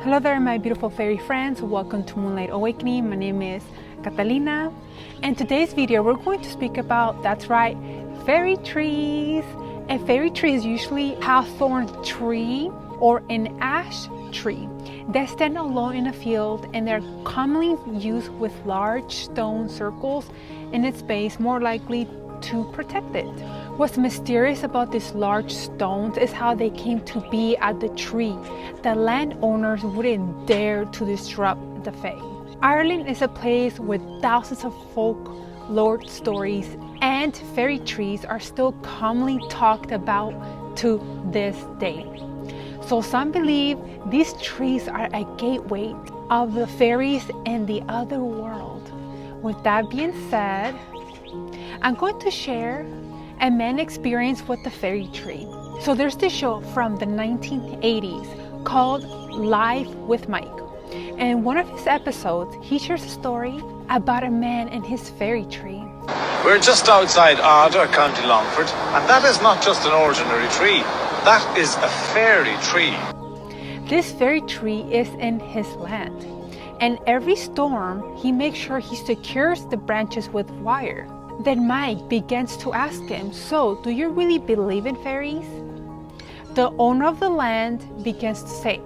Hello there, my beautiful fairy friends. Welcome to Moonlight Awakening. My name is Catalina. And today's video, we're going to speak about, that's right, fairy trees. A fairy tree is usually a hawthorn tree or an ash tree. They stand alone in a field and they're commonly used with large stone circles in its base, more likely to protect it. What's mysterious about these large stones is how they came to be at the tree. The landowners wouldn't dare to disrupt the fae. Ireland is a place with thousands of folklore stories, and fairy trees are still commonly talked about to this day. So some believe these trees are a gateway of the fairies and the other world. With that being said, I'm going to share a man's experience with the fairy tree. So there's this show from the 1980s called Live with Mike. And one of his episodes, he shares a story about a man and his fairy tree. We're just outside Ardor, County Longford, and that is not just an ordinary tree. That is a fairy tree. This fairy tree is in his land. And every storm, he makes sure he secures the branches with wire. Then Mike begins to ask him, so do you really believe in fairies? The owner of the land begins to say,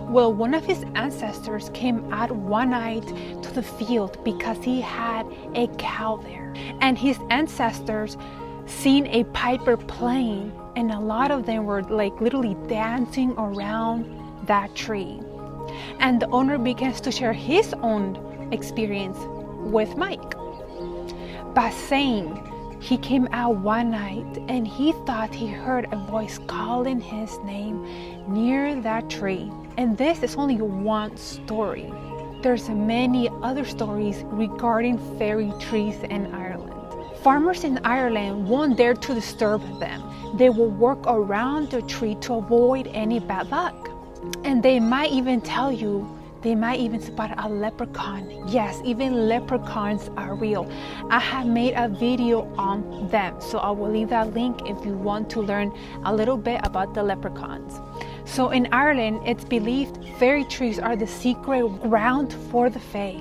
well, one of his ancestors came out one night to the field because he had a cow there. And his ancestors seen a piper playing, and a lot of them were like literally dancing around that tree. And the owner begins to share his own experience with Mike by saying he came out one night and he thought he heard a voice calling his name near that tree. And this is only one story. There's many other stories regarding fairy trees in Ireland. Farmers in Ireland won't dare to disturb them. They will work around the tree to avoid any bad luck. And they might even tell you, they might even spot a leprechaun. Yes, even leprechauns are real. I have made a video on them, so I will leave that link if you want to learn a little bit about the leprechauns. So in Ireland, it's believed fairy trees are the secret ground for the fae.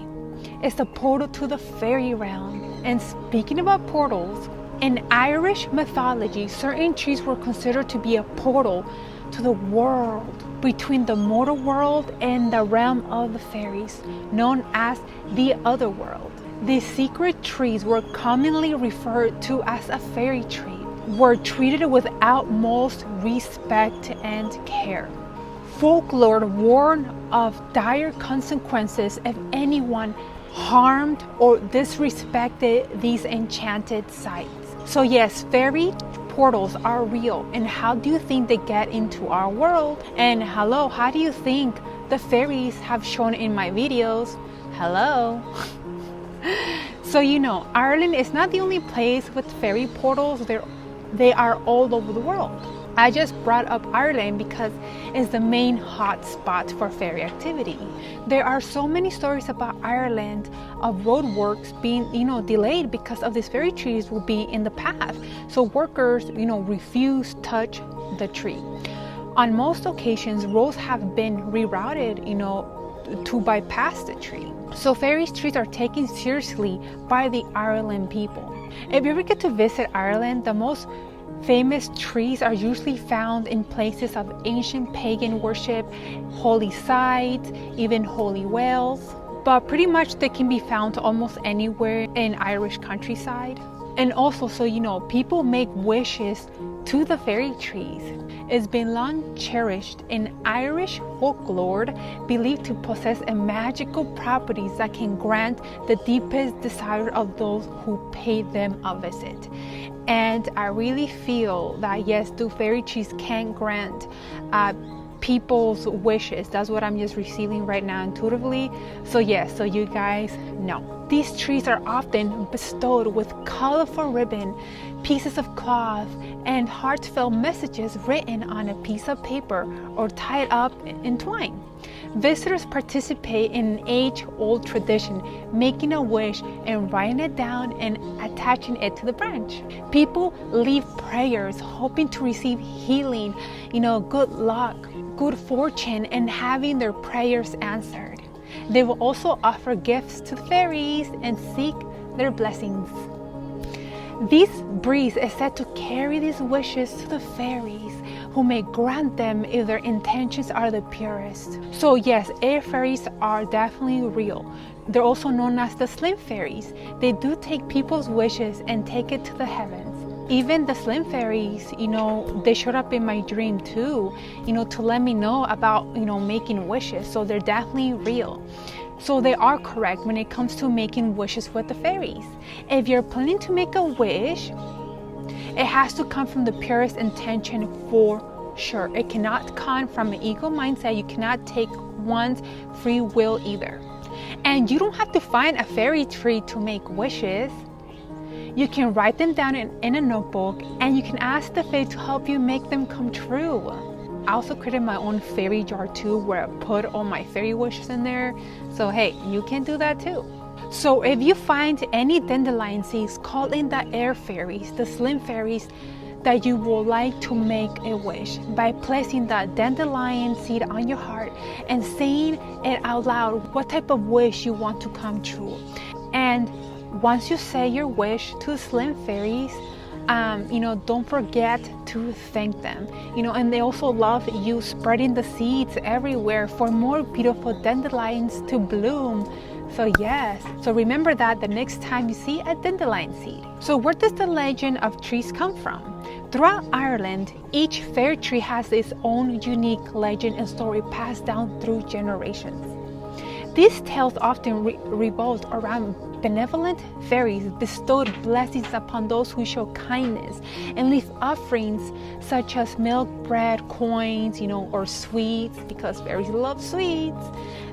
It's the portal to the fairy realm. And speaking about portals, in Irish mythology, certain trees were considered to be a portal to the world, between the mortal world and the realm of the fairies, known as the other world. These secret trees were commonly referred to as a fairy tree, were treated with utmost respect and care. Folklore warned of dire consequences if anyone harmed or disrespected these enchanted sites. So yes, fairy portals are real. And how do you think they get into our world? And hello, how do you think the fairies have shown in my videos? Hello. So Ireland is not the only place with fairy portals. They are all over the world. I just brought up Ireland because it's the main hot spot for fairy activity. There are so many stories about Ireland of roadworks being, delayed because of these fairy trees will be in the path. So workers, refuse to touch the tree. On most occasions, roads have been rerouted, to bypass the tree. So fairy trees are taken seriously by the Ireland people. If you ever get to visit Ireland, the most famous trees are usually found in places of ancient pagan worship, holy sites, even holy wells. But pretty much they can be found almost anywhere in Irish countryside. And also, people make wishes to the fairy trees. It's been long cherished in Irish folklore, believed to possess a magical properties that can grant the deepest desire of those who pay them a visit. And I really feel that yes, the fairy trees can grant people's wishes. That's what I'm just receiving right now intuitively. So yes, so you guys know. These trees are often bestowed with colorful ribbon, pieces of cloth, and heartfelt messages written on a piece of paper or tied up in twine. Visitors participate in an age-old tradition, making a wish and writing it down and attaching it to the branch. People leave prayers hoping to receive healing, good luck, good fortune and having their prayers answered. They will also offer gifts to the fairies and seek their blessings. This breeze is said to carry these wishes to the fairies, who may grant them if their intentions are the purest. So yes, air fairies are definitely real. They're also known as the slim fairies. They do take people's wishes and take it to the heavens. Even the slim fairies, they showed up in my dream too, to let me know about, making wishes. So they're definitely real. So they are correct when it comes to making wishes with the fairies. If you're planning to make a wish, it has to come from the purest intention for sure. It cannot come from an ego mindset. You cannot take one's free will either. And you don't have to find a fairy tree to make wishes. You can write them down in a notebook, and you can ask the fairy to help you make them come true. I also created my own fairy jar too, where I put all my fairy wishes in there. So hey, you can do that too. So if you find any dandelion seeds, call in the air fairies, the slim fairies, that you would like to make a wish by placing the dandelion seed on your heart and saying it out loud what type of wish you want to come true. And once you say your wish to the slim fairies, don't forget to thank them. And they also love you spreading the seeds everywhere for more beautiful dandelions to bloom. So yes, so remember that the next time you see a dandelion seed. So where does the legend of trees come from? Throughout Ireland, each fairy tree has its own unique legend and story passed down through generations. These tales often revolved around benevolent fairies bestowed blessings upon those who show kindness and leave offerings such as milk, bread, coins, or sweets, because fairies love sweets.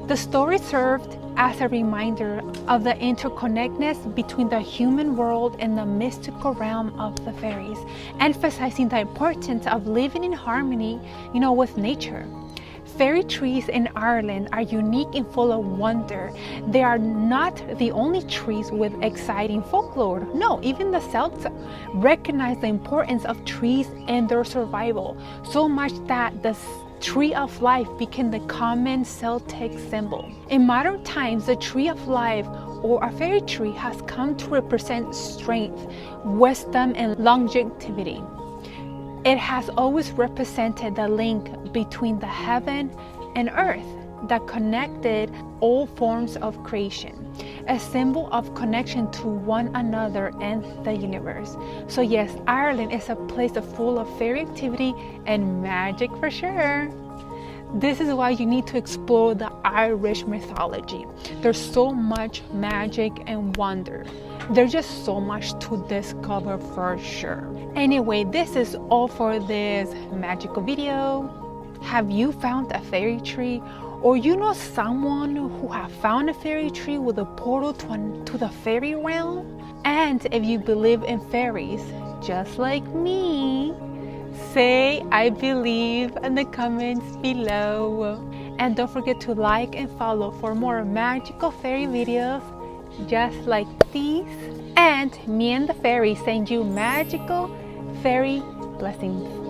The story served as a reminder of the interconnectedness between the human world and the mystical realm of the fairies, emphasizing the importance of living in harmony, with nature. Fairy trees in Ireland are unique and full of wonder. They are not the only trees with exciting folklore. No, even the Celts recognize the importance of trees and their survival, so much that the tree of life became the common Celtic symbol. In modern times, the tree of life, or a fairy tree, has come to represent strength, wisdom, and longevity. It has always represented the link between the heaven and earth that connected all forms of creation, a symbol of connection to one another and the universe. So yes, Ireland is a place full of fairy activity and magic for sure. This is why you need to explore the Irish mythology. There's so much magic and wonder. There's just so much to discover for sure. Anyway, this is all for this magical video. Have you found a fairy tree? Or someone who have found a fairy tree with a portal to the fairy realm? And if you believe in fairies, just like me, say I believe in the comments below. And don't forget to like and follow for more magical fairy videos just like these. And me and the fairies send you magical fairy blessings.